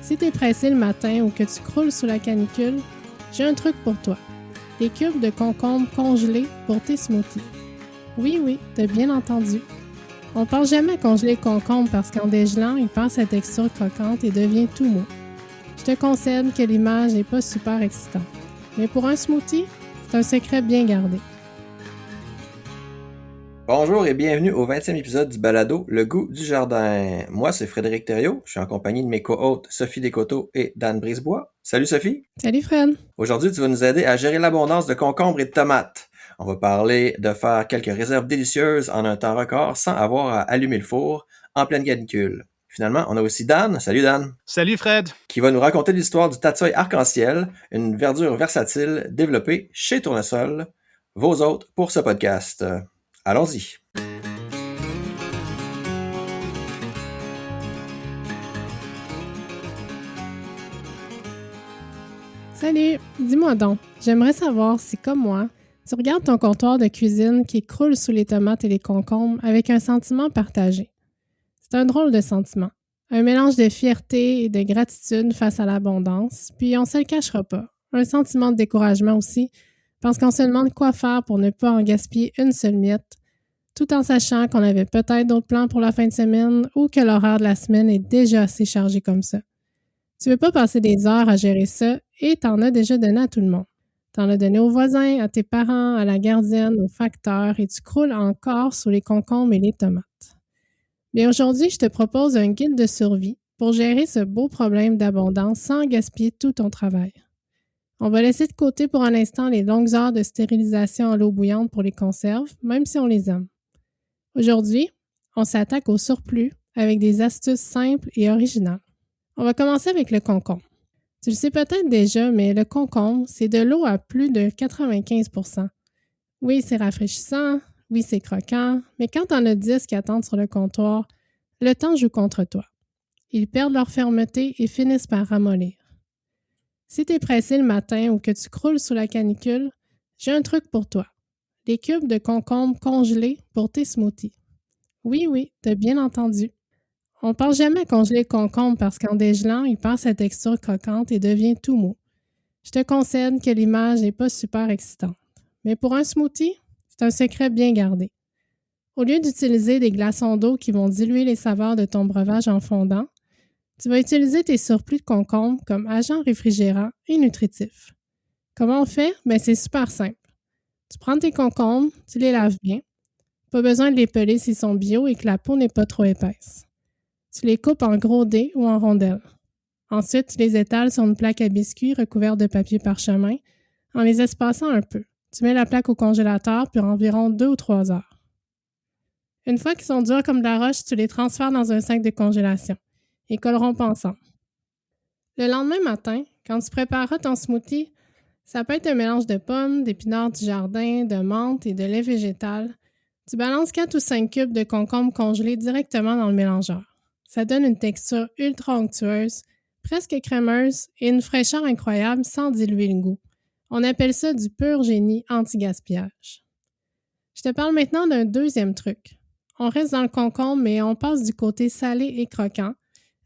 Si t'es pressé le matin ou que tu croules sous la canicule, j'ai un truc pour toi. Des cubes de concombre congelés pour tes smoothies. Oui, t'as bien entendu. On pense jamais à congeler le concombre parce qu'en dégelant, il perd sa texture croquante et devient tout mou. Je te concède que l'image n'est pas super excitante. Mais pour un smoothie, c'est un secret bien gardé. Bonjour et bienvenue au 20e épisode du balado Le goût du jardin. Moi, c'est Frédéric Thériault. Je suis en compagnie de mes co-hôtes Sophie Descoteaux et Dan Brisebois. Salut Sophie. Salut Fred. Aujourd'hui, tu vas nous aider à gérer l'abondance de concombres et de tomates. On va parler de faire quelques réserves délicieuses en un temps record sans avoir à allumer le four en pleine canicule. Finalement, on a aussi Dan. Salut Dan. Salut Fred. Qui va nous raconter l'histoire du tatseuil arc-en-ciel, une verdure versatile développée chez Tournesol. Vos hôtes pour ce podcast. Allons-y. Salut, dis-moi donc, j'aimerais savoir si, comme moi, tu regardes ton comptoir de cuisine qui croule sous les tomates et les concombres avec un sentiment partagé. C'est un drôle de sentiment, un mélange de fierté et de gratitude face à l'abondance, puis on se le cachera pas, un sentiment de découragement aussi, parce qu'on se demande quoi faire pour ne pas en gaspiller une seule miette, tout en sachant qu'on avait peut-être d'autres plans pour la fin de semaine ou que l'horaire de la semaine est déjà assez chargé comme ça. Tu veux pas passer des heures à gérer ça et t'en as déjà donné à tout le monde. T'en as donné aux voisins, à tes parents, à la gardienne, aux facteurs et tu croules encore sous les concombres et les tomates. Mais aujourd'hui, je te propose un guide de survie pour gérer ce beau problème d'abondance sans gaspiller tout ton travail. On va laisser de côté pour un instant les longues heures de stérilisation à l'eau bouillante pour les conserves, même si on les aime. Aujourd'hui, on s'attaque au surplus avec des astuces simples et originales. On va commencer avec le concombre. Tu le sais peut-être déjà, mais le concombre, c'est de l'eau à plus de 95%. Oui, c'est rafraîchissant, oui, c'est croquant, mais quand t'en as 10 qui attendent sur le comptoir, le temps joue contre toi. Ils perdent leur fermeté et finissent par ramollir. Si t'es pressé le matin ou que tu croules sous la canicule, j'ai un truc pour toi. Des cubes de concombre congelés pour tes smoothies. Oui, t'as bien entendu. On pense jamais à congeler le concombre parce qu'en dégelant, il perd sa texture croquante et devient tout mou. Je te concède que l'image n'est pas super excitante. Mais pour un smoothie, c'est un secret bien gardé. Au lieu d'utiliser des glaçons d'eau qui vont diluer les saveurs de ton breuvage en fondant, tu vas utiliser tes surplus de concombre comme agent réfrigérant et nutritif. Comment on fait? C'est super simple. Tu prends tes concombres, tu les laves bien. Pas besoin de les peler s'ils sont bio et que la peau n'est pas trop épaisse. Tu les coupes en gros dés ou en rondelles. Ensuite, tu les étales sur une plaque à biscuits recouverte de papier parchemin en les espaçant un peu. Tu mets la plaque au congélateur pour environ 2 ou 3 heures. Une fois qu'ils sont durs comme de la roche, tu les transfères dans un sac de congélation. Ils colleront pas ensemble. Le lendemain matin, quand tu prépareras ton smoothie, ça peut être un mélange de pommes, d'épinards du jardin, de menthe et de lait végétal. Tu balances 4 ou 5 cubes de concombre congelés directement dans le mélangeur. Ça donne une texture ultra onctueuse, presque crémeuse et une fraîcheur incroyable sans diluer le goût. On appelle ça du pur génie anti-gaspillage. Je te parle maintenant d'un deuxième truc. On reste dans le concombre, mais on passe du côté salé et croquant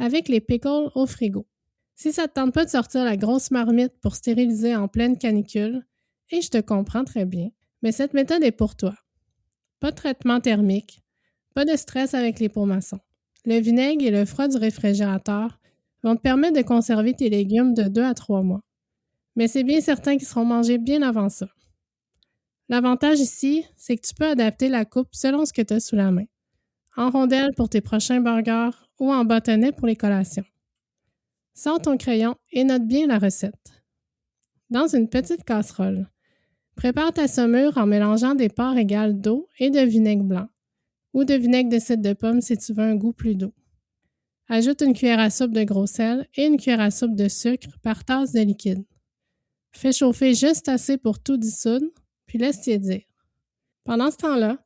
avec les pickles au frigo. Si ça ne te tente pas de sortir la grosse marmite pour stériliser en pleine canicule, et je te comprends très bien, mais cette méthode est pour toi. Pas de traitement thermique, pas de stress avec les pots maçons. Le vinaigre et le froid du réfrigérateur vont te permettre de conserver tes légumes de 2 à 3 mois. Mais c'est bien certain qu'ils seront mangés bien avant ça. L'avantage ici, c'est que tu peux adapter la coupe selon ce que tu as sous la main. En rondelles pour tes prochains burgers ou en bâtonnets pour les collations. Sors ton crayon et note bien la recette. Dans une petite casserole, prépare ta saumure en mélangeant des parts égales d'eau et de vinaigre blanc ou de vinaigre de cidre de pomme si tu veux un goût plus doux. Ajoute une cuillère à soupe de gros sel et une cuillère à soupe de sucre par tasse de liquide. Fais chauffer juste assez pour tout dissoudre, puis laisse tiédir. Pendant ce temps-là,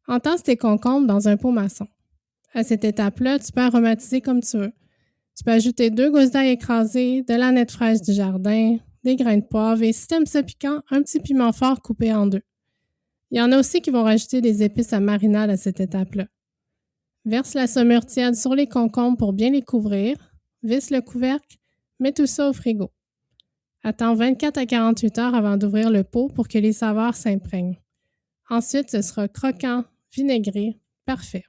entasse tes concombres dans un pot maçon. À cette étape-là, tu peux aromatiser comme tu veux. Tu peux ajouter 2 gousses d'ail écrasées, de la nette fraîche du jardin, des grains de poivre et si t'aimes ça piquant, un petit piment fort coupé en 2. Il y en a aussi qui vont rajouter des épices à marinade à cette étape-là. Verse la saumure tiède sur les concombres pour bien les couvrir. visse le couvercle, mets tout ça au frigo. Attends 24 à 48 heures avant d'ouvrir le pot pour que les saveurs s'imprègnent. Ensuite, ce sera croquant, vinaigré, parfait.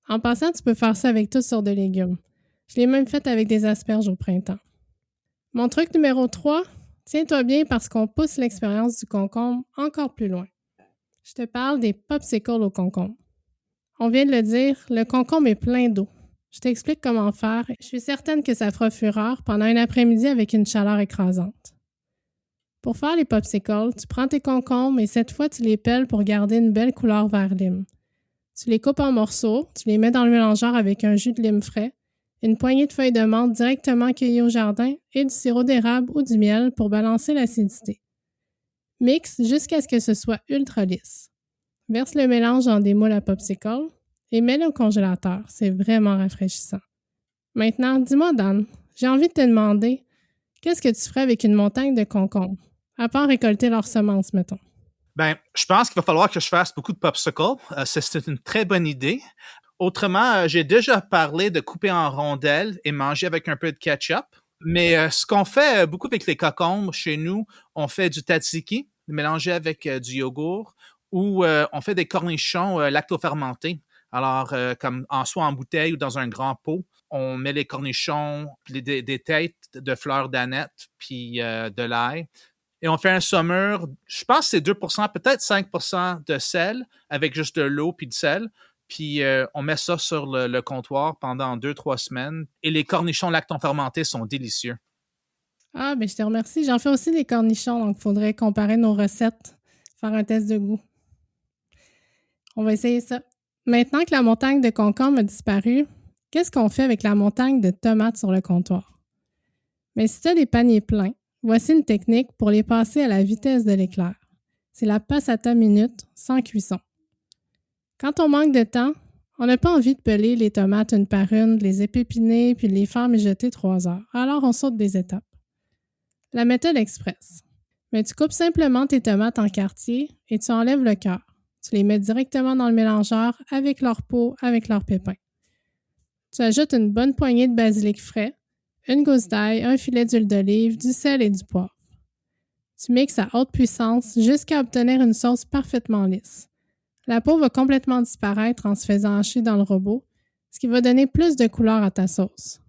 En passant, tu peux faire ça avec toutes sortes de légumes. Je l'ai même fait avec des asperges au printemps. Mon truc numéro 3, tiens-toi bien parce qu'on pousse l'expérience du concombre encore plus loin. Je te parle des popsicles au concombre. On vient de le dire, le concombre est plein d'eau. Je t'explique comment faire. Je suis certaine que ça fera fureur pendant un après-midi avec une chaleur écrasante. Pour faire les popsicles, tu prends tes concombres et cette fois, tu les pelles pour garder une belle couleur vert lime. Tu les coupes en morceaux, tu les mets dans le mélangeur avec un jus de lime frais, une poignée de feuilles de menthe directement cueillies au jardin et du sirop d'érable ou du miel pour balancer l'acidité. Mixe jusqu'à ce que ce soit ultra lisse. Verse le mélange dans des moules à popsicles et mets-le au congélateur. C'est vraiment rafraîchissant. Maintenant, dis-moi, Dan, j'ai envie de te demander, qu'est-ce que tu ferais avec une montagne de concombres, à part récolter leurs semences, mettons? Ben, je pense qu'il va falloir que je fasse beaucoup de popsicles. C'est une très bonne idée. Autrement, j'ai déjà parlé de couper en rondelles et manger avec un peu de ketchup. Mais ce qu'on fait beaucoup avec les concombres chez nous, on fait du tzatziki, mélangé avec du yogourt, ou on fait des cornichons lactofermentés. Alors, comme soit en bouteille ou dans un grand pot, on met les cornichons, puis des têtes de fleurs d'aneth, puis de l'ail. Et on fait un saumure, je pense que c'est 2%, peut-être 5% de sel, avec juste de l'eau puis de sel. Puis on met ça sur le comptoir pendant 2-3 semaines. Et les cornichons lactofermentés sont délicieux. Ah, ben je te remercie. J'en fais aussi des cornichons, donc il faudrait comparer nos recettes, faire un test de goût. On va essayer ça. Maintenant que la montagne de concombre a disparu, qu'est-ce qu'on fait avec la montagne de tomates sur le comptoir? Mais si tu as des paniers pleins, voici une technique pour les passer à la vitesse de l'éclair. C'est la passata minute sans cuisson. Quand on manque de temps, on n'a pas envie de peler les tomates une par une, de les épépiner puis de les faire mijoter 3 heures. Alors on saute des étapes. La méthode express. Mais tu coupes simplement tes tomates en quartiers et tu enlèves le cœur. Tu les mets directement dans le mélangeur avec leur peau, avec leurs pépins. Tu ajoutes une bonne poignée de basilic frais, une gousse d'ail, un filet d'huile d'olive, du sel et du poivre. Tu mixes à haute puissance jusqu'à obtenir une sauce parfaitement lisse. La peau va complètement disparaître en se faisant hacher dans le robot, ce qui va donner plus de couleur à ta sauce.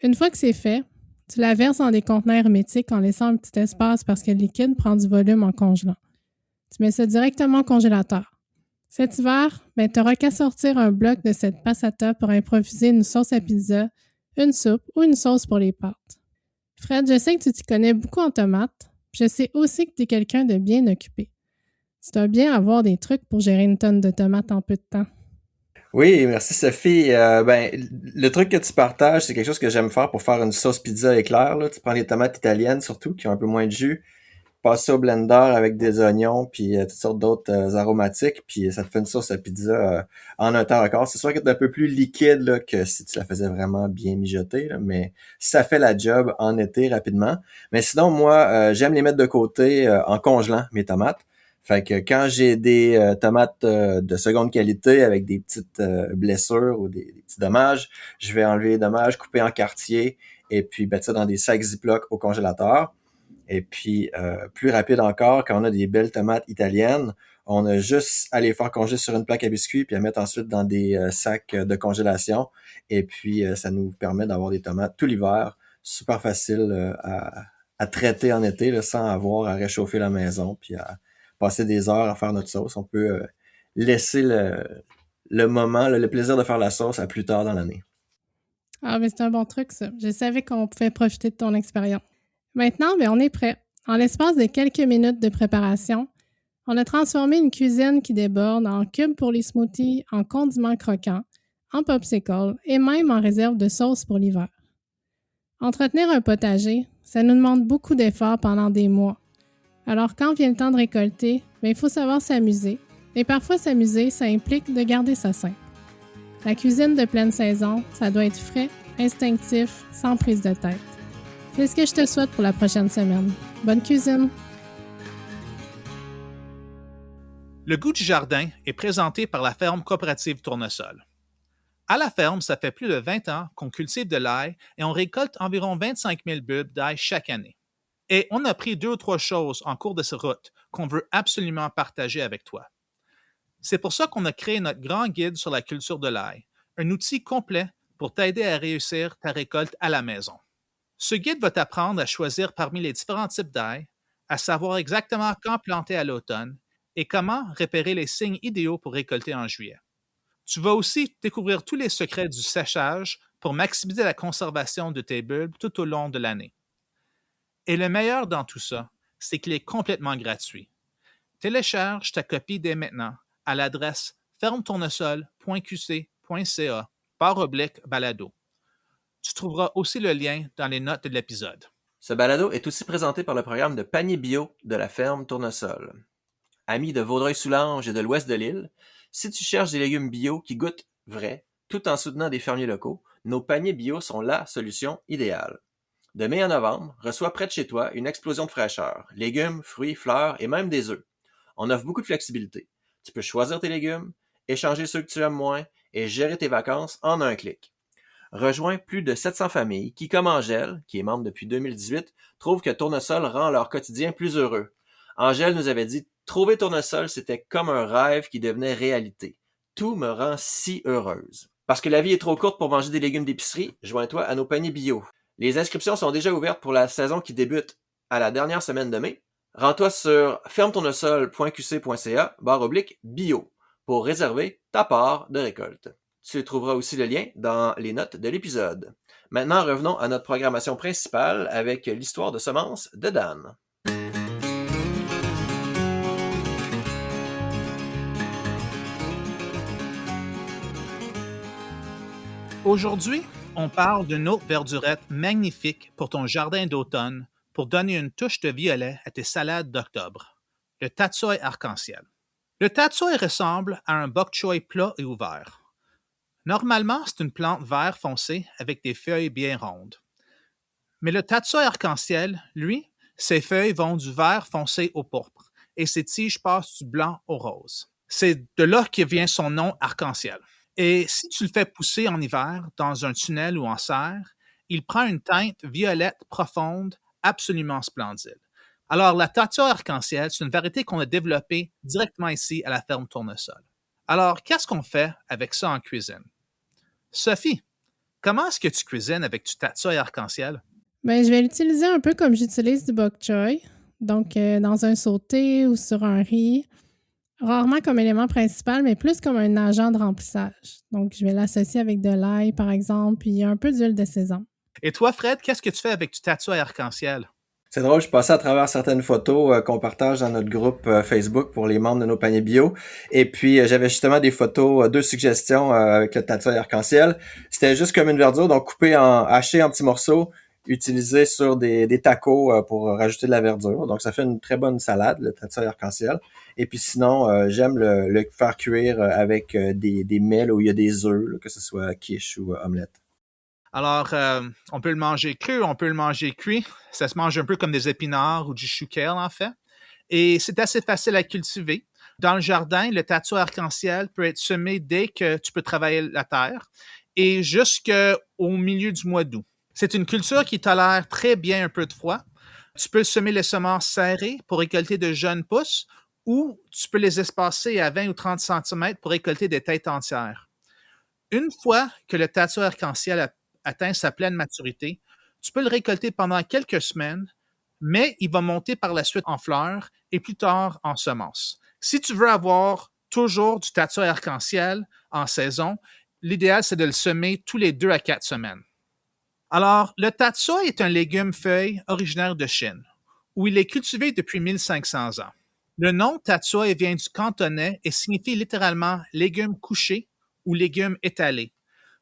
Une fois que c'est fait, tu la verses dans des conteneurs hermétiques en laissant un petit espace parce que le liquide prend du volume en congelant. Tu mets ça directement au congélateur. Cet hiver, tu n'auras qu'à sortir un bloc de cette passata pour improviser une sauce à pizza, une soupe ou une sauce pour les pâtes. Fred, je sais que tu t'y connais beaucoup en tomates. Je sais aussi que tu es quelqu'un de bien occupé. Tu dois bien avoir des trucs pour gérer une tonne de tomates en peu de temps. Oui, merci Sophie. Le truc que tu partages, c'est quelque chose que j'aime faire pour faire une sauce pizza éclair, là. Tu prends les tomates italiennes surtout, qui ont un peu moins de jus, passes ça au blender avec des oignons, puis toutes sortes d'autres aromatiques, puis ça te fait une sauce à pizza en un temps record. C'est sûr qu'elle est un peu plus liquide là, que si tu la faisais vraiment bien mijoter, là, mais ça fait la job en été rapidement. Mais sinon, moi, j'aime les mettre de côté en congelant mes tomates. Fait que quand j'ai des tomates de seconde qualité avec des petites blessures ou des petits dommages, je vais enlever les dommages, couper en quartiers et puis mettre ça dans des sacs Ziploc au congélateur. Et puis, plus rapide encore, quand on a des belles tomates italiennes, on a juste à les faire congeler sur une plaque à biscuits puis à mettre ensuite dans des sacs de congélation. Et puis, ça nous permet d'avoir des tomates tout l'hiver, super facile à traiter en été là, sans avoir à réchauffer la maison puis à passer des heures à faire notre sauce. On peut laisser le moment, le plaisir de faire la sauce à plus tard dans l'année. Ah, mais c'est un bon truc, ça. Je savais qu'on pouvait profiter de ton expérience. Maintenant, on est prêt. En l'espace de quelques minutes de préparation, on a transformé une cuisine qui déborde en cubes pour les smoothies, en condiments croquants, en popsicles et même en réserve de sauce pour l'hiver. Entretenir un potager, ça nous demande beaucoup d'efforts pendant des mois. Alors quand vient le temps de récolter, il faut savoir s'amuser. Et parfois s'amuser, ça implique de garder ça simple. La cuisine de pleine saison, ça doit être frais, instinctif, sans prise de tête. C'est ce que je te souhaite pour la prochaine semaine. Bonne cuisine! Le goût du jardin est présenté par la ferme coopérative Tournesol. À la ferme, ça fait plus de 20 ans qu'on cultive de l'ail et on récolte environ 25 000 bulbes d'ail chaque année. Et on a appris 2 ou 3 choses en cours de cette route qu'on veut absolument partager avec toi. C'est pour ça qu'on a créé notre grand guide sur la culture de l'ail, un outil complet pour t'aider à réussir ta récolte à la maison. Ce guide va t'apprendre à choisir parmi les différents types d'ail, à savoir exactement quand planter à l'automne et comment repérer les signes idéaux pour récolter en juillet. Tu vas aussi découvrir tous les secrets du séchage pour maximiser la conservation de tes bulbes tout au long de l'année. Et le meilleur dans tout ça, c'est qu'il est complètement gratuit. Télécharge ta copie dès maintenant à l'adresse fermetournesol.qc.ca/balado. Tu trouveras aussi le lien dans les notes de l'épisode. Ce balado est aussi présenté par le programme de panier bio de la ferme Tournesol. Amis de Vaudreuil-Soulanges et de l'ouest de l'île, si tu cherches des légumes bio qui goûtent vrai, tout en soutenant des fermiers locaux, nos paniers bio sont la solution idéale. De mai à novembre, reçois près de chez toi une explosion de fraîcheur, légumes, fruits, fleurs et même des œufs. On offre beaucoup de flexibilité. Tu peux choisir tes légumes, échanger ceux que tu aimes moins et gérer tes vacances en un clic. Rejoins plus de 700 familles qui, comme Angèle, qui est membre depuis 2018, trouvent que Tournesol rend leur quotidien plus heureux. Angèle nous avait dit « Trouver Tournesol, c'était comme un rêve qui devenait réalité. Tout me rend si heureuse. » Parce que la vie est trop courte pour manger des légumes d'épicerie, joins-toi à nos paniers bio. Les inscriptions sont déjà ouvertes pour la saison qui débute à la dernière semaine de mai. Rends-toi sur fermetournesol.qc.ca/bio pour réserver ta part de récolte. Tu trouveras aussi le lien dans les notes de l'épisode. Maintenant, revenons à notre programmation principale avec l'histoire de semences de Dan. Aujourd'hui, on parle d'une autre verdurette magnifique pour ton jardin d'automne pour donner une touche de violet à tes salades d'octobre, le tatsoi arc-en-ciel. Le tatsoi ressemble à un bok choy plat et ouvert. Normalement, c'est une plante vert foncé avec des feuilles bien rondes. Mais le tatsoi arc-en-ciel, lui, ses feuilles vont du vert foncé au pourpre et ses tiges passent du blanc au rose. C'est de là que vient son nom arc-en-ciel. Et si tu le fais pousser en hiver, dans un tunnel ou en serre, il prend une teinte violette profonde, absolument splendide. Alors, la tatsoi arc-en-ciel, c'est une variété qu'on a développée directement ici à la ferme Tournesol. Alors, qu'est-ce qu'on fait avec ça en cuisine? Sophie, comment est-ce que tu cuisines avec du tatsoi arc-en-ciel? Ben, je vais l'utiliser un peu comme j'utilise du bok choy, donc dans un sauté ou sur un riz. Rarement comme élément principal, mais plus comme un agent de remplissage. Donc, je vais l'associer avec de l'ail, par exemple, puis un peu d'huile de sésame. Et toi, Fred, qu'est-ce que tu fais avec du tatsoi arc-en-ciel? C'est drôle, je passais à travers certaines photos qu'on partage dans notre groupe Facebook pour les membres de nos paniers bio. Et puis, j'avais justement des photos, 2 suggestions avec le tatsoi arc-en-ciel. C'était juste comme une verdure, donc hachée en petits morceaux, utilisé sur des tacos pour rajouter de la verdure. Donc, ça fait une très bonne salade, le tatsoi arc-en-ciel. Et puis sinon, j'aime le faire cuire avec des mets là, où il y a des œufs, là, que ce soit quiche ou omelette. Alors, on peut le manger cru, on peut le manger cuit. Ça se mange un peu comme des épinards ou du chou kale, en fait. Et c'est assez facile à cultiver. Dans le jardin, le tatsoi arc-en-ciel peut être semé dès que tu peux travailler la terre et jusqu'au milieu du mois d'août. C'est une culture qui tolère très bien un peu de froid. Tu peux semer les semences serrées pour récolter de jeunes pousses ou tu peux les espacer à 20 ou 30 cm pour récolter des têtes entières. Une fois que le tatsoi arc-en-ciel atteint sa pleine maturité, tu peux le récolter pendant quelques semaines, mais il va monter par la suite en fleurs et plus tard en semences. Si tu veux avoir toujours du tatsoi arc-en-ciel en saison, l'idéal, c'est de le semer tous les 2 à 4 semaines. Alors, le tatsoi est un légume-feuille originaire de Chine, où il est cultivé depuis 1500 ans. Le nom tatsoi vient du cantonais et signifie littéralement légume couché ou légume étalé.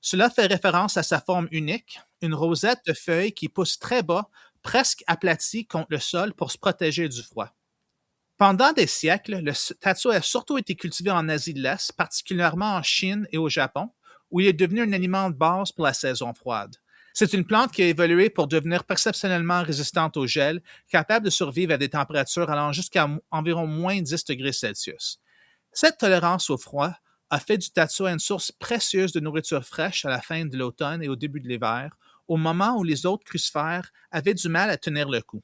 Cela fait référence à sa forme unique, une rosette de feuilles qui pousse très bas, presque aplatie contre le sol pour se protéger du froid. Pendant des siècles, le tatsoi a surtout été cultivé en Asie de l'Est, particulièrement en Chine et au Japon, où il est devenu un aliment de base pour la saison froide. C'est une plante qui a évolué pour devenir perceptionnellement résistante au gel, capable de survivre à des températures allant jusqu'à environ moins 10 degrés Celsius. Cette tolérance au froid a fait du tatsoi une source précieuse de nourriture fraîche à la fin de l'automne et au début de l'hiver, au moment où les autres crucifères avaient du mal à tenir le coup.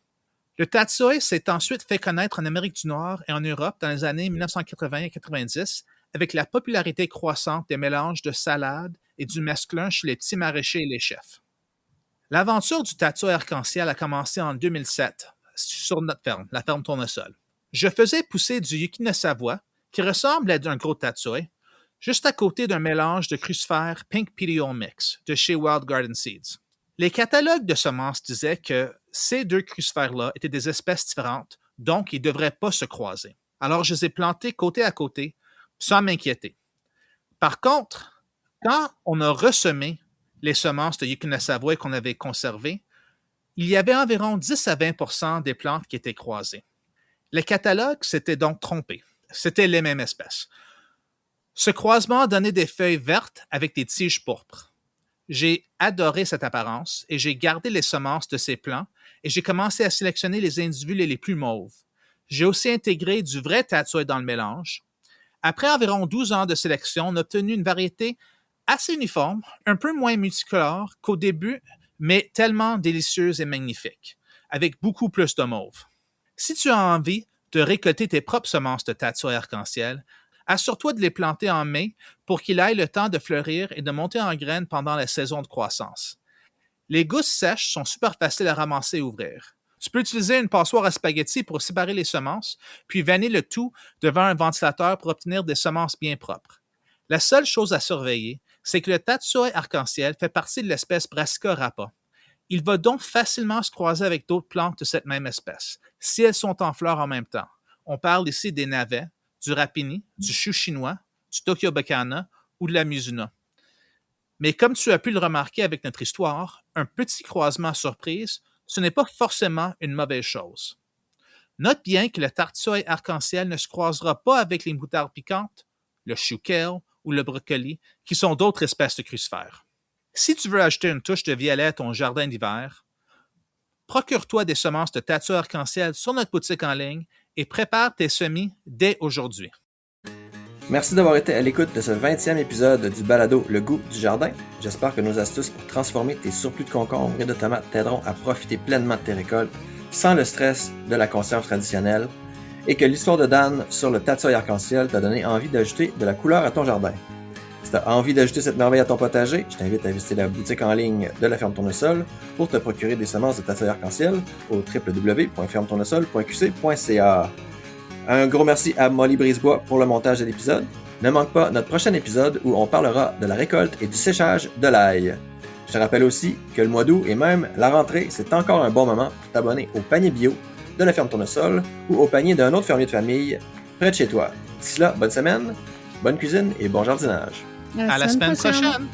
Le tatsoi s'est ensuite fait connaître en Amérique du Nord et en Europe dans les années 1980 et 90 avec la popularité croissante des mélanges de salade et du mesclun chez les petits maraîchers et les chefs. L'aventure du tatsoi arc-en-ciel a commencé en 2007 sur notre ferme, la ferme Tournesol. Je faisais pousser du Yukina Savoie, qui ressemble à un gros tatsoi, juste à côté d'un mélange de crucifères Pink Petiole Mix de chez Wild Garden Seeds. Les catalogues de semences disaient que ces deux crucifères-là étaient des espèces différentes, donc ils ne devraient pas se croiser. Alors je les ai plantés côté à côté, sans m'inquiéter. Par contre, quand on a ressemé les semences de Yukina Savoie qu'on avait conservées, il y avait environ 10 à 20 % des plantes qui étaient croisées. Les catalogues s'étaient donc trompés. C'était les mêmes espèces. Ce croisement donnait des feuilles vertes avec des tiges pourpres. J'ai adoré cette apparence et j'ai gardé les semences de ces plants et j'ai commencé à sélectionner les individus les plus mauves. J'ai aussi intégré du vrai tatsoi dans le mélange. Après environ 12 ans de sélection, on a obtenu une variété assez uniforme, un peu moins multicolore qu'au début, mais tellement délicieuse et magnifique, avec beaucoup plus de mauve. Si tu as envie de récolter tes propres semences de tatsoi arc-en-ciel, assure-toi de les planter en mai pour qu'ils aient le temps de fleurir et de monter en graines pendant la saison de croissance. Les gousses sèches sont super faciles à ramasser et ouvrir. Tu peux utiliser une passoire à spaghetti pour séparer les semences, puis vanner le tout devant un ventilateur pour obtenir des semences bien propres. La seule chose à surveiller, c'est que le tatsoi arc-en-ciel fait partie de l'espèce Brassica rapa. Il va donc facilement se croiser avec d'autres plantes de cette même espèce, si elles sont en fleurs en même temps. On parle ici des navets, du rapini, du chou chinois, du tokiobacana ou de la mizuna. Mais comme tu as pu le remarquer avec notre histoire, un petit croisement surprise, ce n'est pas forcément une mauvaise chose. Note bien que le tatsoi arc-en-ciel ne se croisera pas avec les moutardes piquantes, le chou kale ou le brocoli, qui sont d'autres espèces de crucifères. Si tu veux ajouter une touche de violet à ton jardin d'hiver, procure-toi des semences de tatsoi arc-en-ciel sur notre boutique en ligne et prépare tes semis dès aujourd'hui. Merci d'avoir été à l'écoute de ce 20e épisode du balado Le goût du jardin. J'espère que nos astuces pour transformer tes surplus de concombres et de tomates t'aideront à profiter pleinement de tes récoltes sans le stress de la conserve traditionnelle et que l'histoire de Dan sur le tatsoi arc-en-ciel t'a donné envie d'ajouter de la couleur à ton jardin. Si tu as envie d'ajouter cette merveille à ton potager, je t'invite à visiter la boutique en ligne de la Ferme Tournesol pour te procurer des semences de tatsoi arc-en-ciel au www.fermetournesol.qc.ca. Un gros merci à Molly Brisebois pour le montage de l'épisode. Ne manque pas notre prochain épisode où on parlera de la récolte et du séchage de l'ail. Je te rappelle aussi que le mois d'août et même la rentrée, c'est encore un bon moment pour t'abonner au panier bio de la Ferme Tournesol ou au panier d'un autre fermier de famille près de chez toi. D'ici là, bonne semaine, bonne cuisine et bon jardinage. À la semaine prochaine!